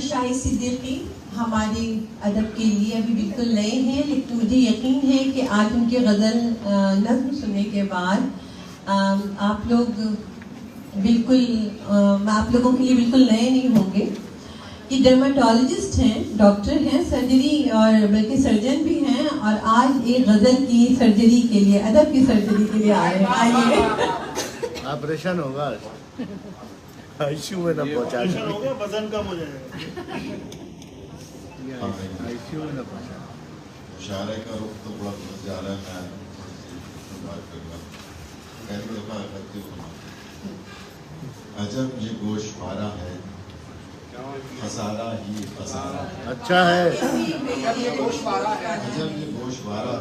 احمد شاہی صدیقی ہمارے ادب کے لیے ابھی بالکل نئے ہیں، لیکن مجھے یقین ہے کہ آج ان کے غزل نظم سننے کے بعد آپ لوگ بالکل آپ لوگوں کے لیے بالکل نئے نہیں ہوں گے. یہ ڈرماٹولوجسٹ ہیں، ڈاکٹر ہیں، سرجری اور بلکہ سرجن بھی ہیں، اور آج ایک غزل کی سرجری کے لیے، ادب کی سرجری کے لیے آئے ہیں. آئیے. آپریشن ہوگا، آئی سی یو میں نہ پہنچا دیں. ہوگا، وزن کم ہو جائے گا. آئی سی یو میں نہ پہنچا. مشاعرے کا رخ تو بڑا بدل جا رہا ہے. میں بات کروں گا پہلی دفعہ کرتی ہوں. عجب یہ گوشت پارا ہے، خسارہ ہی خسارہ. اچھا ہے. عجب یہ گوشت پارا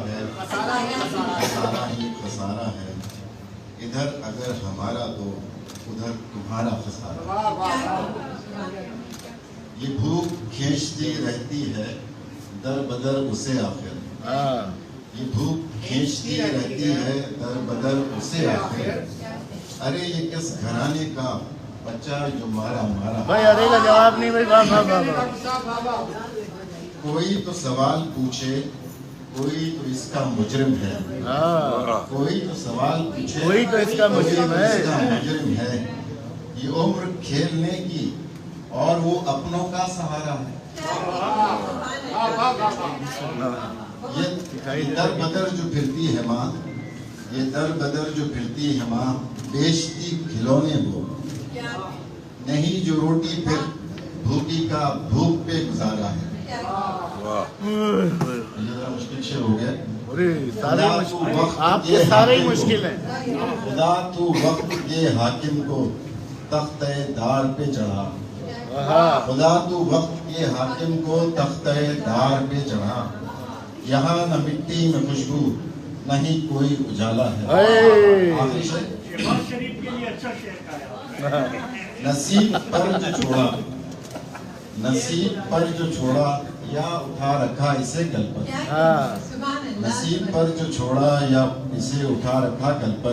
ہے، خسارہ ہی خسارہ ہے. ادھر اگر ہمارا تو ادھر تمہارا خسارہ. یہ بھوک کھینچتی رہتی ہے در بدر اسے آخر. یہ بھوک کھینچتی رہتی ہے در بدر اسے آخر. ارے یہ کس گھرانے کا بچہ جو مارا مارا. بھائی ارے کا جواب نہیں بھائی. واہ واہ واہ. کوئی تو سوال پوچھے، کوئی تو اس کا مجرم ہے. کوئی تو سوال پوچھے، کوئی تو اس کا مجرم ہے. اس کا مجرم ہے. یہ عمر کھیلنے کی اور وہ اپنوں کا سہارا ہے. یہ در بدر جو پھرتی ہے ماں، یہ در بدر جو پھرتی ہے ماں، بیچتی کھلونے وہ نہیں جو روٹی پھر بھوکی کا بھوک پہ گزارا ہے. مشکل شعر ہو گیا. آپ کے سارے ہی مشکل ہیں. خدا تو وقت کے حاکم کو تخت دار پہ چڑھا. خدا تو وقت کے حاکم کو تخت دار پہ چڑھا. یہاں نہ مٹی میں خوشبو، نہیں کوئی اجالا ہے. نصیب پر جو چھوڑا، نصیب پر جو چھوڑا یا اٹھا رکھا اسے گل پر. نصیب پر جو چھوڑا یا اسے اٹھا رکھا گل پر.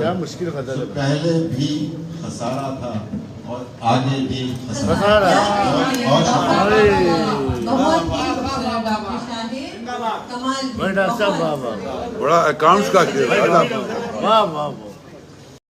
جو پہلے بھی خسارہ تھا اور آگے بھی خسارہ. بڑا اکاؤنٹس کا واہ واہ.